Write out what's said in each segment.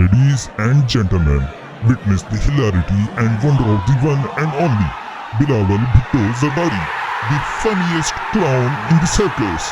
Ladies and gentlemen, witness the hilarity and wonder of the one and only Bilawal Bhutto Zardari, the funniest clown in the circus.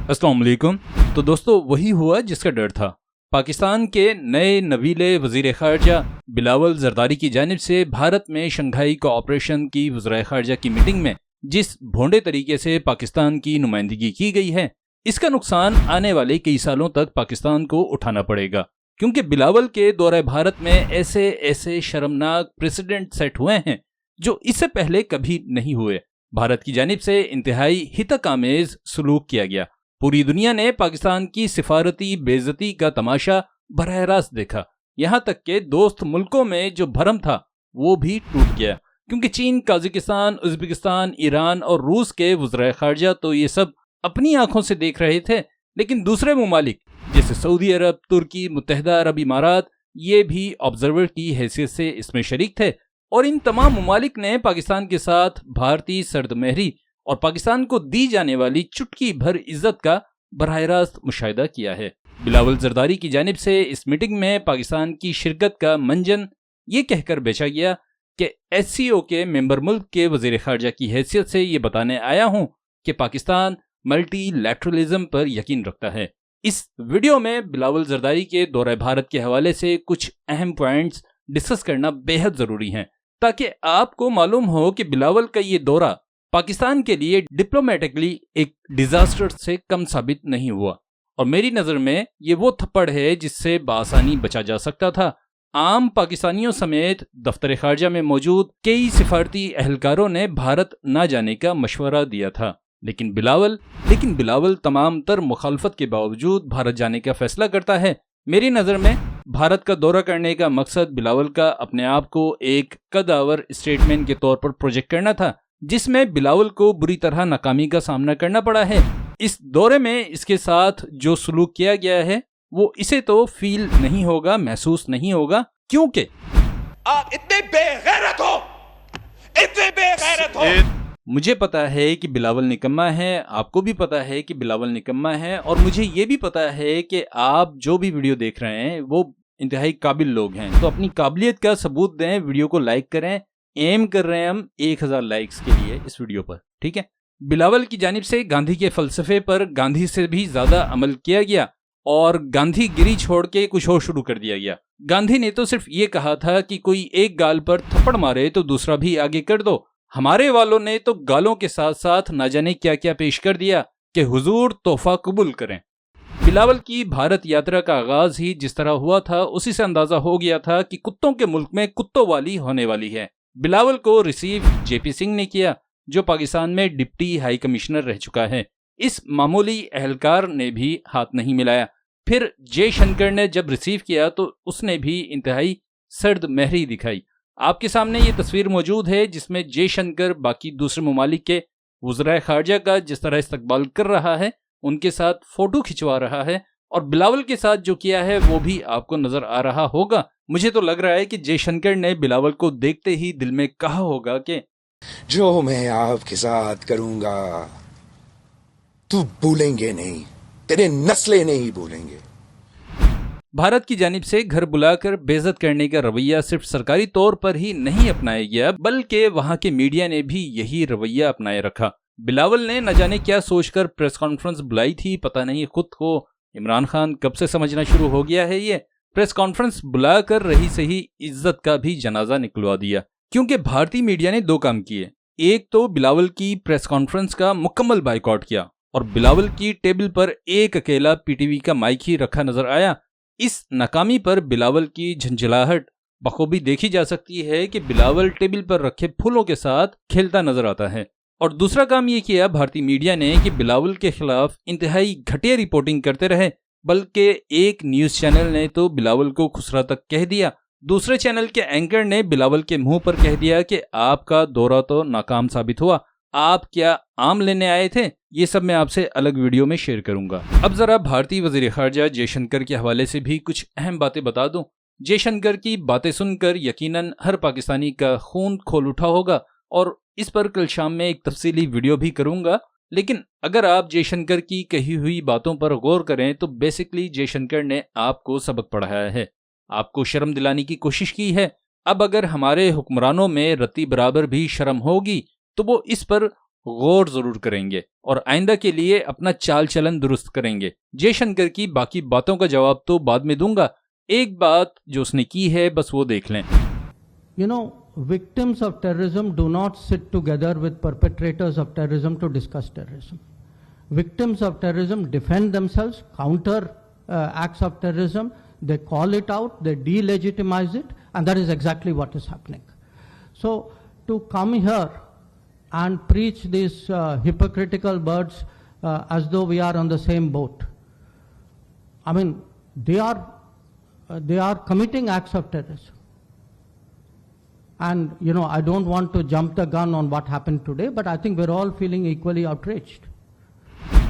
अस्सलाम वालेकुम। तो दोस्तों, वही हुआ जिसका डर था। पाकिस्तान के नए नवीले वज़ीर ख़ारजा बिलावल ज़रदारी की जानिब से भारत में शंघाई कोऑपरेशन की वज़ीर ख़ारजा की मीटिंग में जिस भोंडे तरीके से पाकिस्तान की नुमाइंदगी की गई है, इसका नुकसान आने वाले कई सालों तक पाकिस्तान को उठाना पड़ेगा, क्योंकि बिलावल के दौरे भारत में ऐसे शर्मनाक प्रेसिडेंट सेट हुए हैं जो इससे पहले कभी नहीं हुए। भारत की जानिब से इंतहाई हितक आमेज सलूक किया गया। पूरी दुनिया ने पाकिस्तान की सिफारती बेइज्जती का तमाशा बरह रास्त देखा। यहाँ तक के दोस्त मुल्कों में जो भरम था वो भी टूट गया, क्योंकि चीन, काज़ाकिस्तान, उज़्बेकिस्तान, ईरान और रूस के वज़ीर ख़ारजा तो ये सब अपनी आंखों से देख रहे थे, लेकिन दूसरे ममालिक जैसे सऊदी अरब, तुर्की, मुत्तहिदा अरब इमारात, ये भी ऑब्जर्वर की हैसियत से इसमें शरीक थे। और इन तमाम ममालिक ने पाकिस्तान के साथ भारतीय सर्द महरी और पाकिस्तान को दी जाने वाली चुटकी भर इज्जत का बराह रास्त मुशाहिदा किया है। बिलावल ज़रदारी की जानिब से इस मीटिंग में पाकिस्तान की शिरकत का मंजन ये कहकर बेचा गया कि SCO के मेंबर मुल्क के वज़ीर ख़ारजा की हैसियत से ये बताने आया हूँ कि पाकिस्तान मल्टीलैटरलिज्म पर यकीन रखता है। इस वीडियो में बिलावल ज़रदारी के दौरे भारत के हवाले से कुछ अहम पॉइंट्स डिस्कस करना बेहद ज़रूरी हैं, ताकि आपको मालूम हो कि बिलावल का ये दौरा पाकिस्तान के लिए डिप्लोमेटिकली एक डिजास्टर से कम साबित नहीं हुआ। और मेरी नज़र में ये वो थप्पड़ है जिससे बआसानी बचा जा सकता था। आम पाकिस्तानियों समेत दफ्तर ख़ारजा में मौजूद कई सिफारती अहलकारों ने भारत न जाने का मशवरा दिया था, लेकिन बिलावल तमाम तर मुखालफत के बावजूद भारत जाने का फैसला करता है। मेरी नज़र में भारत का दौरा करने का मकसद बिलावल का अपने आप को एक कदावर स्टेटमैन के तौर पर प्रोजेक्ट करना था, जिसमें बिलावल को बुरी तरह नाकामी का सामना करना पड़ा है। इस दौरे में इसके साथ जो सलूक किया गया है वो इसे तो फील नहीं होगा, महसूस नहीं होगा, क्योंकि आप इतने बेगैरत हो। मुझे पता है कि बिलावल निकम्मा है, आपको भी पता है कि बिलावल निकम्मा है, और मुझे ये भी पता है कि आप जो भी वीडियो देख रहे हैं वो इंतहाई काबिल लोग हैं। तो अपनी काबिलियत का सबूत दें, वीडियो को लाइक करें। एम कर रहे हैं हम 1000 लाइक्स के लिए इस वीडियो पर, ठीक है। बिलावल की जानिब से गांधी के फलसफे पर गांधी से भी ज्यादा अमल किया गया और गांधी गिरी छोड़ के कुछ और शुरू कर दिया गया। गांधी ने तो सिर्फ ये कहा था कि कोई एक गाल पर थप्पड़ मारे तो दूसरा भी आगे कर दो। हमारे वालों ने तो गालों के साथ साथ न जाने क्या क्या पेश कर दिया कि हुजूर तोहफा कबूल करें। बिलावल की भारत यात्रा का आगाज ही जिस तरह हुआ था, उसी से अंदाजा हो गया था कि कुत्तों के मुल्क में कुत्तों वाली होने वाली है। बिलावल को रिसीव JP सिंह ने किया, जो पाकिस्तान में डिप्टी हाई कमिश्नर रह चुका है। इस मामूली अहलकार ने भी हाथ नहीं मिलाया। फिर जयशंकर ने जब रिसीव किया तो उसने भी इंतहाई सर्द महरी दिखाई। आपके सामने ये तस्वीर मौजूद है जिसमें जयशंकर बाकी दूसरे ममालिक के वज़ीर ख़ारजा का जिस तरह इस्तकबाल कर रहा है, उनके साथ फोटो खिंचवा रहा है, और बिलावल के साथ जो किया है वो भी आपको नजर आ रहा होगा। मुझे तो लग रहा है कि जयशंकर ने बिलावल को देखते ही दिल में कहा होगा कि जो मैं आपके साथ करूंगा तू भूलेंगे नहीं, तेरे नस्लें नहीं भूलेंगे। भारत की जानिब से घर बुलाकर बेइज्जत करने का रवैया सिर्फ सरकारी तौर पर ही नहीं अपनाया गया, बल्कि वहां के मीडिया ने भी यही रवैया अपनाए रखा। बिलावल ने न जाने क्या सोचकर प्रेस कॉन्फ्रेंस बुलाई थी, पता नहीं खुद को इमरान खान कब से समझना शुरू हो गया है। ये प्रेस कॉन्फ्रेंस बुलाकर रही सही इज्जत का भी जनाजा निकलवा दिया, क्योंकि भारतीय मीडिया ने दो काम किए। एक तो बिलावल की प्रेस कॉन्फ्रेंस का मुकम्मल बाइकआउट किया, और बिलावल की टेबल पर एक अकेला PTV का माइक ही रखा नजर आया। इस नाकामी पर बिलावल की झंझलाहट बखूबी देखी जा सकती है कि बिलावल टेबल पर रखे फूलों के साथ खेलता नजर आता है। और दूसरा काम ये किया भारतीय मीडिया ने कि बिलावल के खिलाफ इंतहाई घटिया रिपोर्टिंग करते रहे, बल्कि एक न्यूज़ चैनल ने तो बिलावल को खुसरा तक कह दिया। दूसरे चैनल के एंकर ने बिलावल के मुंह पर कह दिया कि आपका दौरा तो नाकाम साबित हुआ, आप क्या आम लेने आए थे। ये सब मैं आपसे अलग वीडियो में शेयर करूंगा। अब जरा भारतीय वज़ीर ख़ारजा जयशंकर के हवाले से भी कुछ अहम बातें बता दूं। जयशंकर की बातें सुनकर यकीनन हर पाकिस्तानी का खून खोल उठा होगा और اس پر کل شام میں ایک تفصیلی ویڈیو بھی کروں گا، لیکن اگر آپ جے شنکر کی کہی ہوئی باتوں پر غور کریں تو بیسکلی جے شنکر نے آپ کو سبق پڑھایا ہے، آپ کو شرم دلانے کی کوشش کی ہے۔ اب اگر ہمارے حکمرانوں میں رتی برابر بھی شرم ہوگی تو وہ اس پر غور ضرور کریں گے اور آئندہ کے لیے اپنا چال چلن درست کریں گے۔ جے شنکر کی باقی باتوں کا جواب تو بعد میں دوں گا، ایک بات جو اس نے کی ہے بس وہ دیکھ لیں۔ Victims of terrorism do not sit together with perpetrators of terrorism to discuss terrorism. Victims of terrorism defend themselves, counter acts of terrorism, they call it out, they delegitimize it, and that is exactly what is happening. So to come here and preach these hypocritical words as though we are on the same boat, I mean, they are committing acts of terrorism. And, I don't want to jump the gun on what happened today, but I think we're all feeling equally outraged.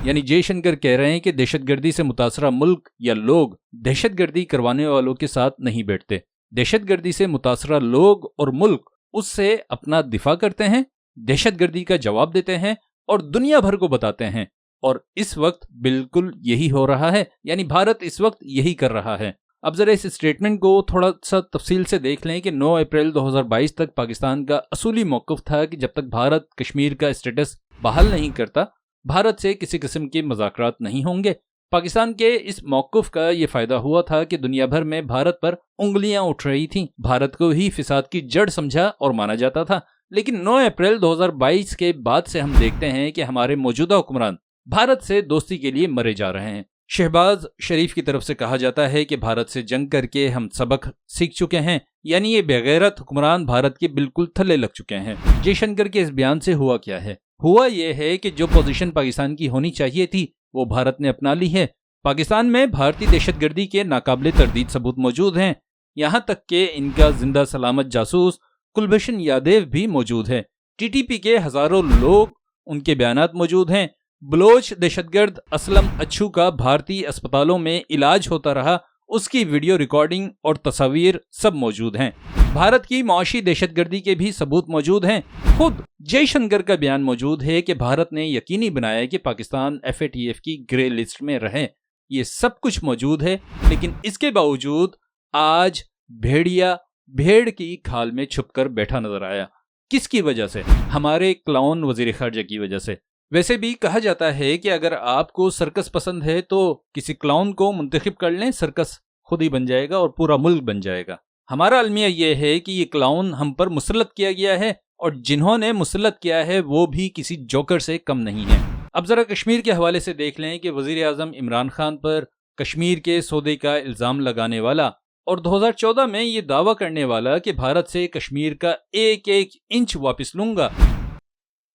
یعنی جے شنکر کہہ رہے ہیں کہ دہشت گردی سے متاثرہ ملک یا لوگ دہشت گردی کروانے والوں کے ساتھ نہیں بیٹھتے۔ دہشت گردی سے متاثرہ لوگ اور ملک اس سے اپنا دفاع کرتے ہیں، دہشت گردی کا جواب دیتے ہیں اور دنیا بھر کو بتاتے ہیں، اور اس وقت بالکل یہی ہو رہا ہے، یعنی بھارت اس وقت یہی کر رہا ہے۔ اب ذرا اس اسٹیٹمنٹ کو تھوڑا سا تفصیل سے دیکھ لیں کہ 9 اپریل 2022 تک پاکستان کا اصولی موقف تھا کہ جب تک بھارت کشمیر کا اسٹیٹس بحال نہیں کرتا، بھارت سے کسی قسم کے مذاکرات نہیں ہوں گے۔ پاکستان کے اس موقف کا یہ فائدہ ہوا تھا کہ دنیا بھر میں بھارت پر انگلیاں اٹھ رہی تھیں، بھارت کو ہی فساد کی جڑ سمجھا اور مانا جاتا تھا۔ لیکن 9 اپریل 2022 کے بعد سے ہم دیکھتے ہیں کہ ہمارے موجودہ حکمران بھارت سے دوستی کے لیے مرے جا رہے ہیں۔ شہباز شریف کی طرف سے کہا جاتا ہے کہ بھارت سے جنگ کر کے ہم سبق سیکھ چکے ہیں، یعنی یہ بغیرت حکمران بھارت کے بالکل تھلے لگ چکے ہیں۔ جے شنکر کے اس بیان سے ہوا کیا ہے؟ ہوا یہ ہے کہ جو پوزیشن پاکستان کی ہونی چاہیے تھی وہ بھارت نے اپنا لی ہے۔ پاکستان میں بھارتی دہشت گردی کے ناقابل تردید ثبوت موجود ہیں، یہاں تک کہ ان کا زندہ سلامت جاسوس کلبھشن یادیو بھی موجود ہے۔ ٹی ٹی پی کے ہزاروں لوگ، ان کے بیانات موجود ہیں۔ بلوچ دہشت گرد اسلم اچھو کا بھارتی اسپتالوں میں علاج ہوتا رہا، اس کی ویڈیو ریکارڈنگ اور تصاویر سب موجود ہیں۔ بھارت کی معاشی دہشت گردی کے بھی ثبوت موجود ہیں۔ خود جے شنکر کا بیان موجود ہے کہ بھارت نے یقینی بنایا کہ پاکستان FATF کی گرے لسٹ میں رہے۔ یہ سب کچھ موجود ہے، لیکن اس کے باوجود آج بھیڑیا بھیڑ کی کھال میں چھپ کر بیٹھا نظر آیا۔ کس کی وجہ سے؟ ہمارے کلاؤن وزیر خارجہ کی وجہ سے۔ ویسے بھی کہا جاتا ہے کہ اگر آپ کو سرکس پسند ہے تو کسی کلاؤن کو منتخب کر لیں، سرکس خود ہی بن جائے گا اور پورا ملک بن جائے گا۔ ہمارا المیہ یہ ہے کہ یہ کلاؤن ہم پر مسلط کیا گیا ہے، اور جنہوں نے مسلط کیا ہے وہ بھی کسی جوکر سے کم نہیں ہے۔ اب ذرا کشمیر کے حوالے سے دیکھ لیں کہ وزیر اعظم عمران خان پر کشمیر کے سودے کا الزام لگانے والا اور 2014 میں یہ دعویٰ کرنے والا کہ بھارت سے کشمیر کا ایک ایک انچ واپس لوں گا۔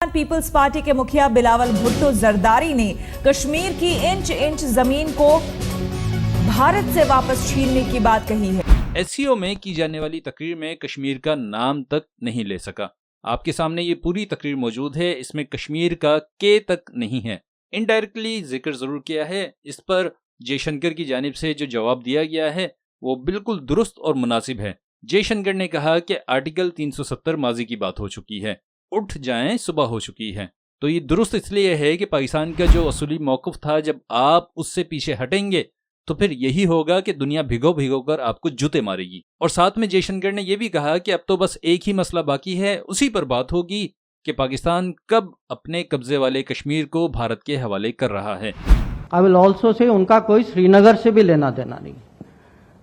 پیپلز پارٹی کے مکھیا بلاول بھٹو زرداری نے کشمیر کی انچ انچ زمین کو بھارت سے واپس چھیننے کی بات کہی ہے۔ SCO میں کی جانے والی تقریر میں کشمیر کا نام تک نہیں لے سکا۔ آپ کے سامنے یہ پوری تقریر موجود ہے، اس میں کشمیر کا کے تک نہیں ہے۔ انڈائریکٹلی ذکر ضرور کیا ہے، اس پر جے شنکر کی جانب سے جو جواب دیا گیا ہے وہ بالکل درست اور مناسب ہے۔ جے شنکر نے کہا کہ آرٹیکل 370 ماضی کی بات ہو چکی ہے، اٹھ جائیں صبح ہو چکی ہے۔ تو یہ درست اس لیے ہے کہ پاکستان کا جو اصولی موقف تھا، جب آپ اس سے پیچھے ہٹیں گے تو پھر یہی ہوگا کہ دنیا بھگو بھگو کر آپ کو جوتے مارے گی۔ اور ساتھ میں جے شنکر نے یہ بھی کہا کہ اب تو بس ایک ہی مسئلہ باقی ہے، اسی پر بات ہوگی کہ پاکستان کب اپنے قبضے والے کشمیر کو بھارت کے حوالے کر رہا ہے۔ I will also say ان کا کوئی سری نگر سے بھی لینا دینا نہیں۔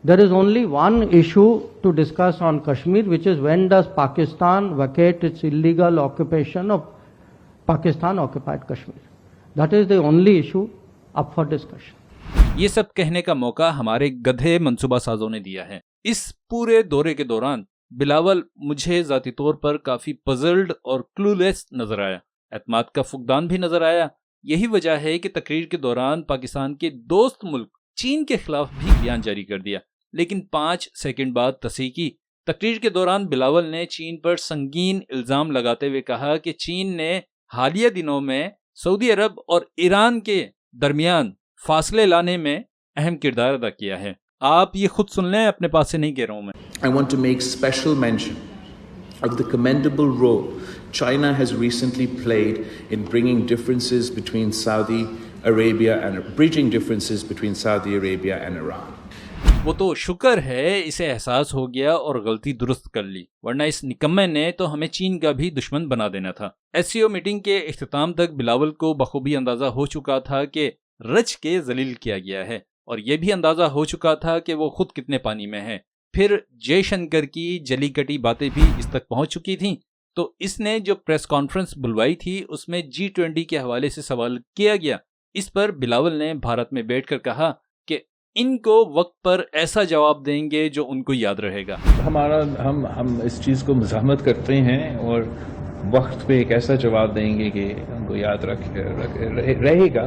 There is only one issue to discuss on Kashmir, which is when does Pakistan vacate its illegal occupation of Pakistan occupied Kashmir. That is the only issue up for discussion. یہ سب کہنے کا موقع ہمارے گدھے منصوبہ سازوں نے دیا ہے۔ اس پورے دورے کے دوران بلاول مجھے ذاتی طور پر کافی پزلڈ اور کلولیس نظر آیا، اعتماد کا فقدان بھی نظر آیا۔ یہی وجہ ہے کہ تقریر کے دوران پاکستان کے دوست ملک چین کے خلاف بھی بیان جاری کر دیا، لیکن 5 سیکنڈ بعد تصحیح کی۔ تقریر کے دوران بلاول نے چین پر سنگین الزام لگاتے ہوئے کہا کہ چین نے حالیہ دنوں میں سعودی عرب اور ایران کے درمیان فاصلے لانے میں اہم کردار ادا کیا ہے۔ آپ یہ خود سن لیں، اپنے پاس سے نہیں کہہ رہا ہوں میں۔ I want to make special mention of the commendable role China has recently played in bringing differences between Saudi Arabia and bridging differences between Saudi Arabia and Iran. वो तो शुक्र है इसे एहसास हो गया और गलती दुरुस्त कर ली, वरना इस निकम्मे ने तो हमें चीन का भी दुश्मन बना देना था। SCO मीटिंग के इख्तिताम तक बिलावल को बखूबी अंदाजा हो चुका था कि रच के जलील किया गया है, और यह भी अंदाजा हो चुका था कि वो खुद कितने पानी में है। फिर जयशंकर की जली कटी बातें भी इस तक पहुंच चुकी थीं, तो इसने जो प्रेस कॉन्फ्रेंस बुलवाई थी उसमें G20 के हवाले से सवाल किया गया। इस पर बिलावल ने भारत में बैठकर कहा कि इनको वक्त पर ऐसा जवाब देंगे जो उनको याद रहेगा। हम इस चीज़ को मज़ाहमत करते हैं और वक्त पे एक ऐसा जवाब देंगे कि उनको याद रहेगा।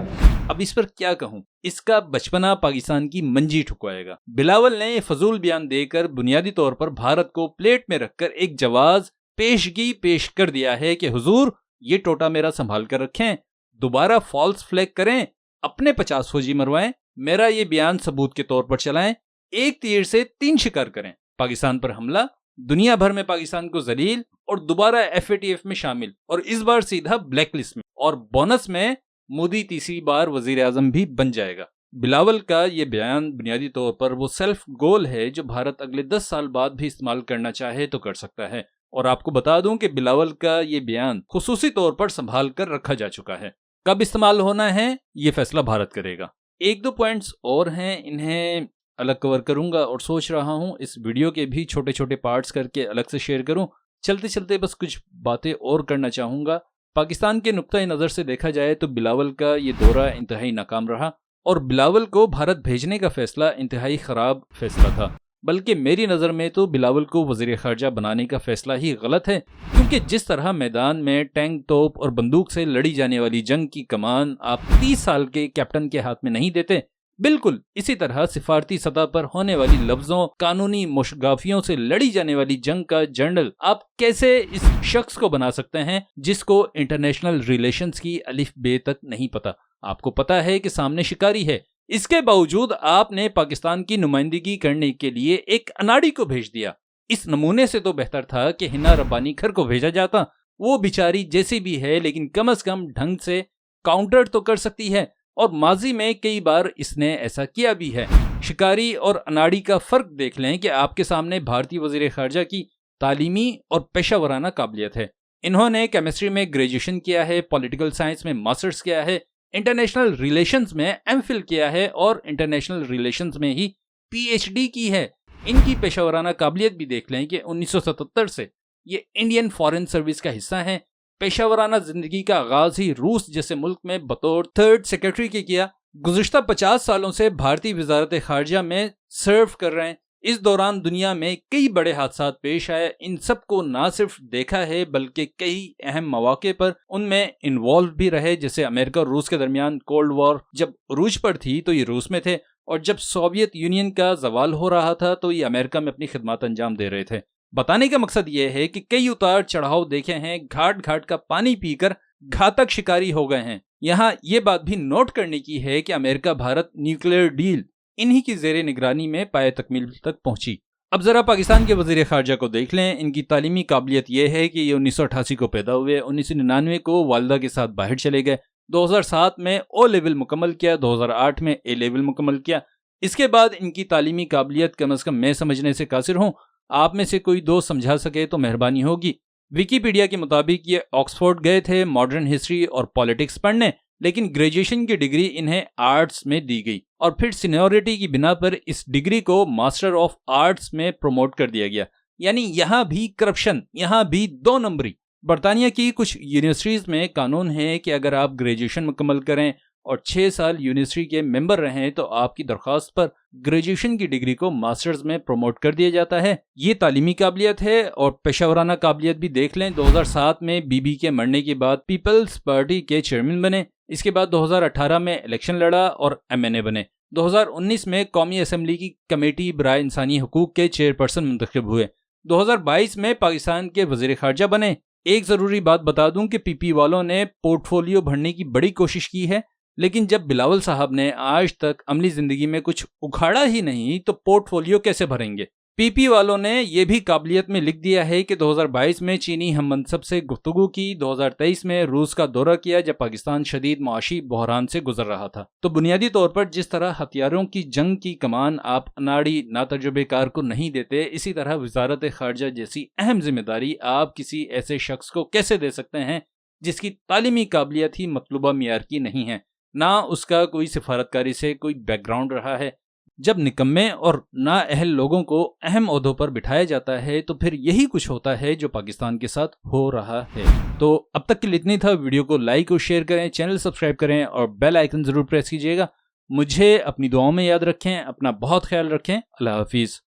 अब इस पर क्या कहूँ, इसका बचपना पाकिस्तान की मंजी ठुकवाएगा। बिलावल ने फजूल बयान देकर बुनियादी तौर पर भारत को प्लेट में रखकर एक जवाज पेशगी पेश कर दिया है कि हुजूर ये टोटा मेरा संभाल कर रखें, दोबारा फॉल्स फ्लैग करें, अपने 50 फौजी मरवाएं, मेरा ये बयान सबूत के तौर पर चलाएं, एक तीर से 3 शिकार करें, पाकिस्तान पर हमला, दुनिया भर में पाकिस्तान को जलील और दोबारा FATF में शामिल, और इस बार सीधा ब्लैक लिस्ट में, और बोनस में मोदी तीसरी बार वजीर आजम भी बन जाएगा। बिलावल का ये बयान बुनियादी तौर पर वो सेल्फ गोल है जो भारत अगले 10 साल बाद भी इस्तेमाल करना चाहे तो कर सकता है। और आपको बता दूं कि बिलावल का ये बयान खुसूसी तौर पर संभाल कर रखा जा चुका है। कब इस्तेमाल होना है ये फैसला भारत करेगा। 1-2 पॉइंट्स और हैं, इन्हें अलग कवर करूंगा और सोच रहा हूं इस वीडियो के भी छोटे छोटे पार्ट्स करके अलग से शेयर करूं। चलते चलते बस कुछ बातें और करना चाहूंगा। पाकिस्तान के नुक्ता नज़र से देखा जाए तो बिलावल का ये दौरा इंतहाई नाकाम रहा, और बिलावल को भारत भेजने का फैसला इंतहाई ख़राब फैसला था। बल्कि मेरी नज़र में तो बिलावल को वज़ीर ख़ारजा बनाने का फैसला ही गलत है, क्योंकि जिस तरह मैदान में टैंक, तोप और बंदूक से लड़ी जाने वाली जंग की कमान आप 30 साल के कैप्टन के हाथ में नहीं देते, बिल्कुल इसी तरह सिफारती सतह पर होने वाली लफ्जों, कानूनी मुशगाफियों से लड़ी जाने वाली जंग का जर्नल आप कैसे इस शख्स को बना सकते हैं जिसको इंटरनेशनल रिलेशंस की अलिफ बे तक नहीं पता। आपको पता है कि सामने शिकारी है, इसके बावजूद आपने पाकिस्तान की नुमाइंदगी करने के लिए एक अनाड़ी को भेज दिया। इस नमूने से तो बेहतर था कि हिना रब्बानी खर को भेजा जाता। वो बिचारी जैसी भी है लेकिन कम से कम ढंग से काउंटर तो कर सकती है, और माजी में कई बार इसने ऐसा किया भी है। शिकारी और अनाड़ी का फर्क देख लें कि आपके सामने भारतीय वजीर खारजा की तालीमी और पेशा काबिलियत है। इन्होंने केमिस्ट्री में ग्रेजुएशन किया है, पॉलिटिकल साइंस में मास्टर्स किया है, इंटरनेशनल रिलेशंस में MPhil किया है और इंटरनेशनल रिलेशंस में ही PhD की है। इनकी पेशा काबिलियत भी देख लें कि 1977 से ये इंडियन फॉरेन सर्विस का हिस्सा हैं। पेशावराना जिंदगी का आगाज ही रूस जैसे मुल्क में बतौर 3rd सेक्रेटरी के किया। गुज़िश्ता 50 सालों से भारतीय वजारत खारजा में सर्व कर रहे हैं। इस दौरान दुनिया में कई बड़े हादसा पेश आए, इन सब को ना सिर्फ देखा है बल्कि कई अहम मौके पर उनमें इन्वॉल्व भी रहे। जैसे अमेरिका और रूस के दरमियान कोल्ड वॉर जब अरूज पर थी तो ये रूस में थे, और जब सोवियत यूनियन का जवाल हो रहा था तो ये अमेरिका में अपनी खिदमत अंजाम दे रहे थे। बताने का मकसद ये है कि कई उतार चढ़ाव देखे हैं, घाट घाट का पानी पीकर घातक शिकारी हो गए हैं। यहाँ ये बात भी नोट करने की है कि अमेरिका भारत न्यूक्लियर डील इन्हीं की जेर निगरानी में पाए तकमील तक पहुंची। अब जरा पाकिस्तान के वजीर खारजा को देख लें। इनकी तालीमी काबिलियत यह है कि ये 1988 को पैदा हुए, 1999 को वालदा के साथ बाहर चले गए, 2007 में O लेवल मुकम्मल किया, 2008 में A लेवल मुकम्मल किया। इसके बाद इनकी तालीमी काबिलियत कम अज़ कम मैं समझने से कासिर हूँ, आप में से कोई दोस्त समझा सके तो मेहरबानी होगी। विकीपीडिया के मुताबिक ये ऑक्सफोर्ड गए थे मॉडर्न हिस्ट्री और पॉलिटिक्स पढ़ने, लेकिन ग्रेजुएशन की डिग्री इन्हें आर्ट्स में दी गई और फिर सीनियरिटी की बिना पर इस डिग्री को मास्टर ऑफ आर्ट्स में प्रमोट कर दिया गया। यानी यहाँ भी करप्शन, यहाँ भी 2 नंबरी। बरतानिया की कुछ यूनिवर्सिटीज में कानून है कि अगर आप ग्रेजुएशन मुकम्मल करें और 6 साल यूनिवर्सिटी के मेंबर रहें तो आपकी दरख्वास्त पर ग्रेजुएशन की डिग्री को मास्टर्स में प्रमोट कर दिया जाता है। ये तालीमी काबिलियत है। और पेशावराना काबिलियत भी देख लें। 2007 में बीबी के मरने के बाद पीपल्स पार्टी के चेयरमैन बने। इसके बाद 2018 में इलेक्शन लड़ा और MNA बने। 2019 में कौमी असम्बली की कमेटी बराए इंसानी हुकूक के चेयरपर्सन मुंतखब हुए। 2022 में पाकिस्तान के वजीर खारजा बने। एक ज़रूरी बात बता दूं कि PP वालों ने पोर्टफोलियो भरने की बड़ी कोशिश की है, लेकिन जब बिलावल साहब ने आज तक अमली ज़िंदगी में कुछ उखाड़ा ही नहीं तो पोर्टफोलियो कैसे भरेंगे। PP والوں نے یہ بھی قابلیت میں لکھ دیا ہے کہ 2022 میں چینی ہم منصب سے گفتگو کی، 2023 میں روس کا دورہ کیا جب پاکستان شدید معاشی بحران سے گزر رہا تھا۔ تو بنیادی طور پر جس طرح ہتھیاروں کی جنگ کی کمان آپ اناڑی ناتجربے کار کو نہیں دیتے، اسی طرح وزارت خارجہ جیسی اہم ذمہ داری آپ کسی ایسے شخص کو کیسے دے سکتے ہیں جس کی تعلیمی قابلیت ہی مطلوبہ معیار کی نہیں ہے، نہ اس کا کوئی سفارتکاری سے کوئی بیک گراؤنڈ رہا ہے۔ جب نکمے اور نااہل لوگوں کو اہم عہدوں پر بٹھایا جاتا ہے تو پھر یہی کچھ ہوتا ہے جو پاکستان کے ساتھ ہو رہا ہے۔ تو اب تک کے لیے اتنی تھا، ویڈیو کو لائک اور شیئر کریں، چینل سبسکرائب کریں اور بیل آئیکن ضرور پریس کیجیے گا۔ مجھے اپنی دعاؤں میں یاد رکھیں، اپنا بہت خیال رکھیں، اللہ حافظ۔